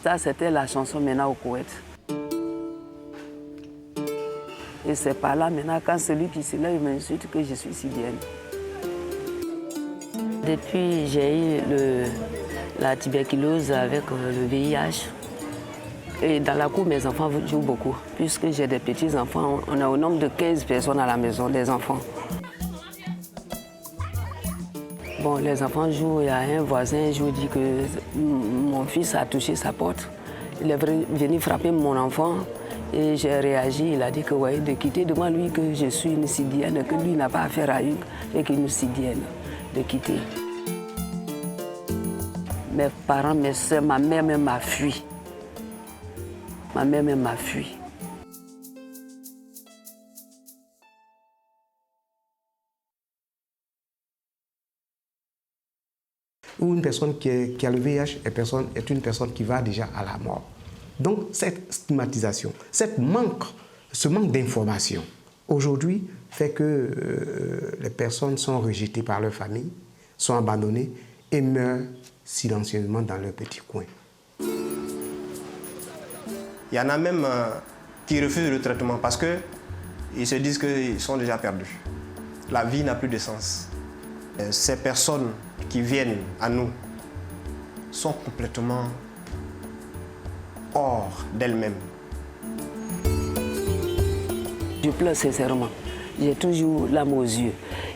ça, c'était la chanson maintenant au Koweït. Et c'est par là maintenant, quand celui qui se lève m'insulte, que je suis syrienne. Depuis, j'ai eu la tuberculose avec le VIH. Et dans la cour, mes enfants jouent beaucoup. Puisque j'ai des petits-enfants, on est au nombre de 15 personnes à la maison, des enfants. Bon, les enfants jouent, il y a un voisin, je vous dis que mon fils a touché sa porte. Il est venu frapper mon enfant et j'ai réagi. Il a dit que ouais, de quitter devant lui que je suis une Syrienne, que lui n'a pas affaire à une avec une Syrienne, de quitter. Mes parents, mes soeurs, ma mère même m'a fui. Ma mère même m'a fui. Ou une personne qui a le VIH est une personne qui va déjà à la mort. Donc cette stigmatisation, ce manque d'information, aujourd'hui, fait que les personnes sont rejetées par leur famille, sont abandonnées et meurent silencieusement dans leur petit coin. Il y en a même qui refusent le traitement parce qu'ils se disent qu'ils sont déjà perdus. La vie n'a plus de sens. Ces personnes qui viennent à nous sont complètement hors d'elles-mêmes. Je pleure sincèrement. J'ai toujours l'âme aux yeux.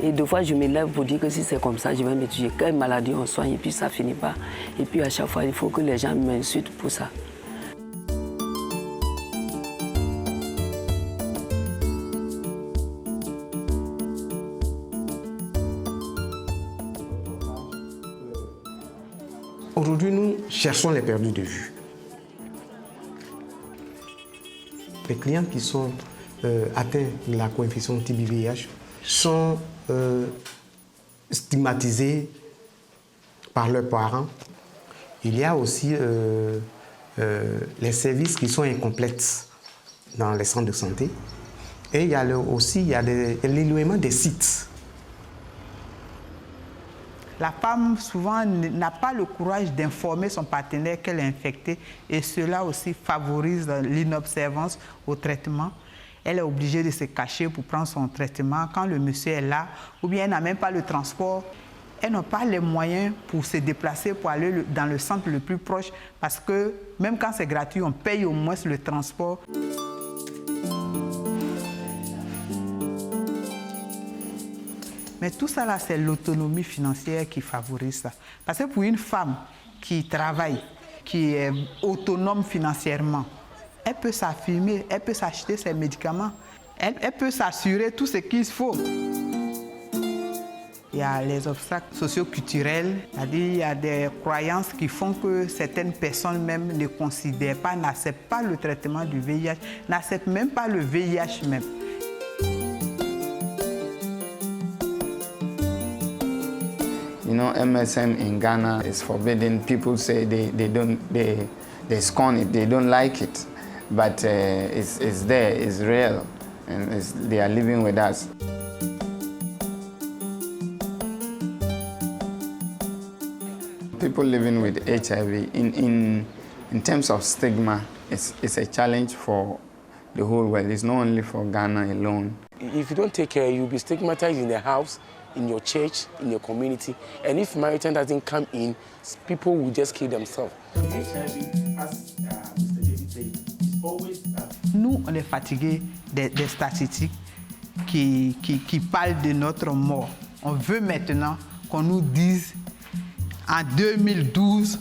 Et deux fois, je me lève pour dire que si c'est comme ça, je vais me tuer. Quelle maladie on soigne et puis ça finit pas. Et puis à chaque fois, il faut que les gens m'insultent pour ça. Aujourd'hui, nous cherchons les perdus de vue. Les clients qui sont atteints de la co-infection TB-VIH sont stigmatisés par leurs parents. Il y a aussi les services qui sont incomplets dans les centres de santé. Et il y a aussi l'éloignement des sites. La femme, souvent, n'a pas le courage d'informer son partenaire qu'elle est infectée et cela aussi favorise l'inobservance au traitement. Elle est obligée de se cacher pour prendre son traitement quand le monsieur est là ou bien elle n'a même pas le transport. Elle n'a pas les moyens pour se déplacer, pour aller dans le centre le plus proche parce que même quand c'est gratuit, on paye au moins le transport. Mais tout ça, là, c'est l'autonomie financière qui favorise ça. Parce que pour une femme qui travaille, qui est autonome financièrement, elle peut s'affirmer, elle peut s'acheter ses médicaments, elle peut s'assurer tout ce qu'il faut. Il y a les obstacles socio-culturels, c'est-à-dire il y a des croyances qui font que certaines personnes même ne considèrent pas, n'acceptent pas le traitement du VIH, n'acceptent même pas le VIH même. You know, MSM in Ghana is forbidden. People say they scorn it, they don't like it, but it's there, it's real, and they are living with us. People living with HIV, in terms of stigma, it's a challenge for the whole world. It's not only for Ghana alone. If you don't take care, you'll be stigmatized in the house, in your church, in your community. And if Maritime doesn't come in, people will just kill themselves. HIV, as Mr. David said, is always... Nous, on est fatigués des statistiques qui parlent de notre mort. On veut maintenant qu'on nous dise, en 2012,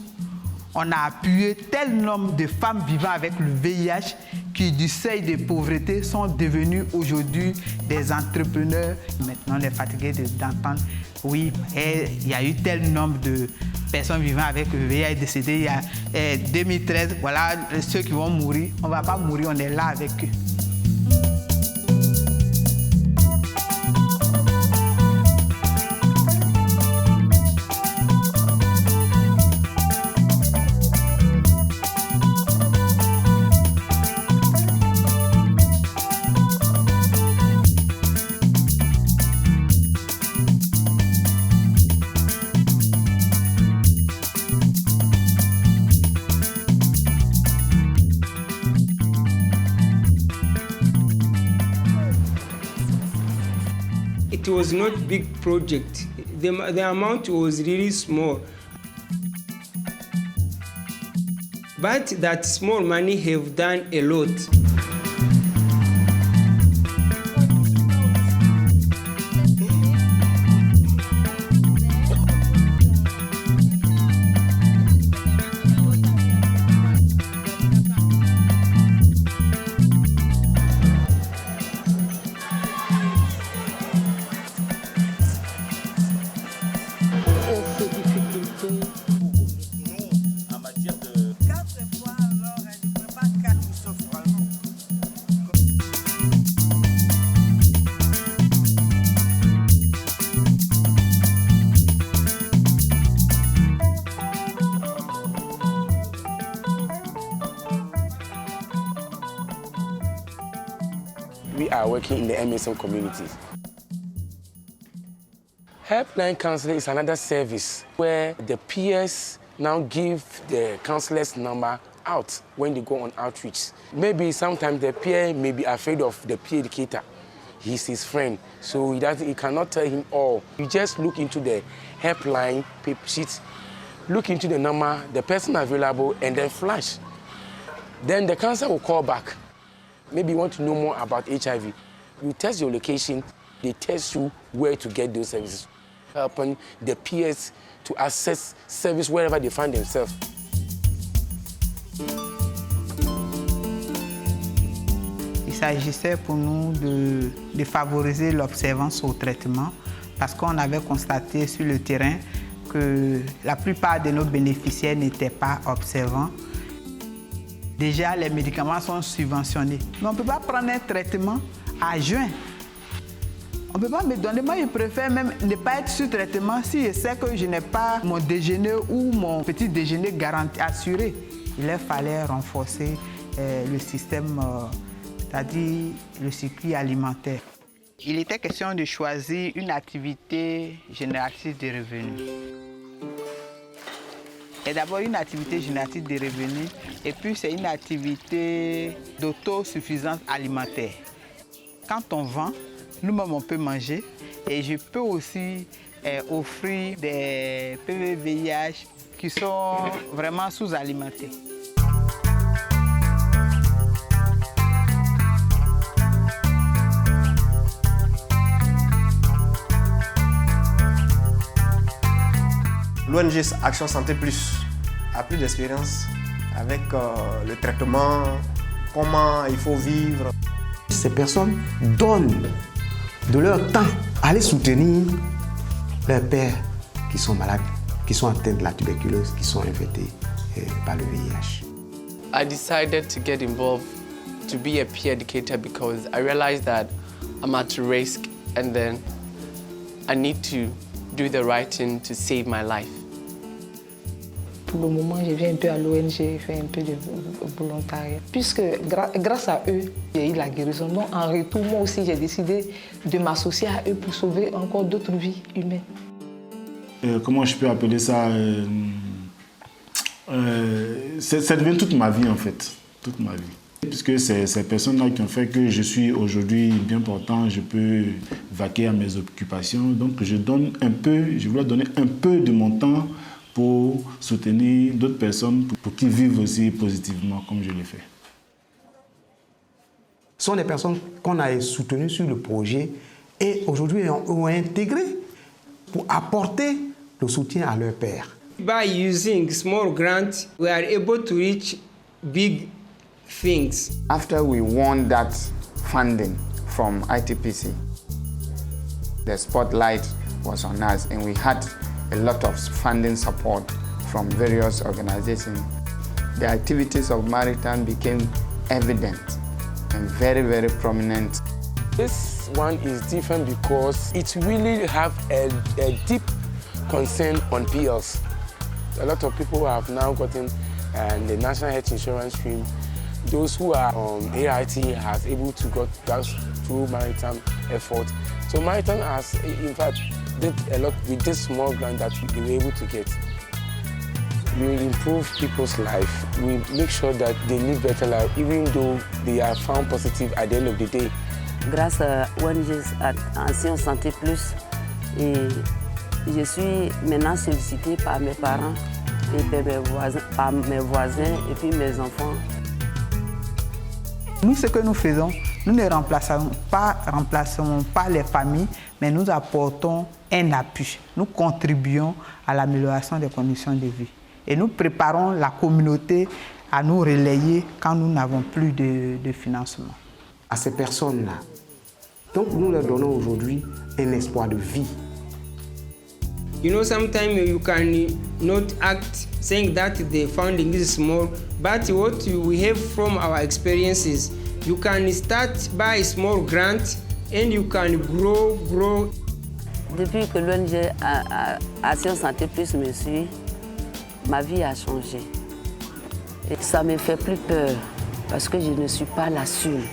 on a appuyé tel nombre de femmes vivant avec le VIH qui, du seuil de pauvreté, sont devenues aujourd'hui des entrepreneurs. Maintenant, on est fatigué d'entendre, oui, il y a eu tel nombre de personnes vivant avec le VIH décédées. Il y a 2013, voilà ceux qui vont mourir. On ne va pas mourir, on est là avec eux. It was not big project. The amount was really small. But that small money have done a lot. We are working in the MSM community. Helpline counseling is another service where the peers now give the counselor's number out when they go on outreach. Maybe sometimes the peer may be afraid of the peer educator. He's his friend, so he cannot tell him all. You just look into the helpline paper sheet, look into the number, the person available, and then flash. Then the counselor will call back. Maybe you want to know more about HIV. You test your location, they test you where to get those services, helping the peers to access service wherever they find themselves. Il s'agissait pour nous de favoriser l'observance au traitement parce qu'on avait constaté sur le terrain que la plupart de nos bénéficiaires n'étaient pas observants. Déjà, les médicaments sont subventionnés. Mais on ne peut pas prendre un traitement à jeun. On ne peut pas me donner. Moi, je préfère même ne pas être sur traitement si je sais que je n'ai pas mon déjeuner ou mon petit déjeuner garanti, assuré. Il fallait renforcer le système, c'est-à-dire le circuit alimentaire. Il était question de choisir une activité génératrice de revenus. C'est d'abord une activité génératrice de revenus et puis c'est une activité d'autosuffisance alimentaire. Quand on vend, nous-mêmes on peut manger et je peux aussi offrir des PV-VIH qui sont vraiment sous-alimentés. L'ONG Action Santé Plus a plus d'expérience avec le traitement, comment il faut vivre. Ces personnes donnent de leur temps à aller soutenir leurs pères qui sont malades, qui sont atteints de la tuberculose, qui sont infectés par le VIH. I decided to get involved to be a peer educator because I realized that I'm at risk and then I need to do the right thing to save my life. Pour le moment, je viens un peu à l'ONG, je fais un peu de volontariat. Puisque grâce à eux, j'ai eu la guérison. Donc en retour, moi aussi, j'ai décidé de m'associer à eux pour sauver encore d'autres vies humaines. Comment je peux appeler ça ça devient toute ma vie en fait, toute ma vie. Puisque c'est ces personnes-là qui ont fait que je suis aujourd'hui bien portant, je peux vaquer à mes occupations. Donc je voulais donner un peu de mon temps pour soutenir d'autres personnes, pour qu'ils vivent aussi positivement comme je l'ai fait. Ce sont des personnes qu'on a soutenues sur le projet et aujourd'hui ont intégré pour apporter le soutien à leur père. By using small grants, we are able to reach big things. After we won that funding from ITPC, the spotlight was on us and we had a lot of funding support from various organizations. The activities of Maritime became evident and very, very prominent. This one is different because it really have a deep concern on PLs. A lot of people have now gotten the National Health Insurance Scheme. Those who are on AIT has able to get that through Maritime effort. So Maritime has, in fact, did a lot with this small grant that we were able to get. We improve people's life. We make sure that they live better life, even though they are found positive at the end of the day. grâce à ONG Action Santé Plus. Et je suis maintenant sollicitée par mes parents et par mes voisins et puis mes enfants. Nous, ce que nous faisons, nous ne remplaçons pas les familles, mais nous apportons un appui. Nous contribuons à l'amélioration des conditions de vie. Et nous préparons la communauté à nous relayer quand nous n'avons plus de financement. À ces personnes-là, donc nous leur donnons aujourd'hui un espoir de vie. You know, sometimes you can not act saying that the funding is small, but what we have from our experiences, you can start by a small grant and you can grow. Depuis que l'ONG Action Santé Plus me suit, ma vie a changé. Et ça ne me fait plus peur parce que je ne suis pas la seule.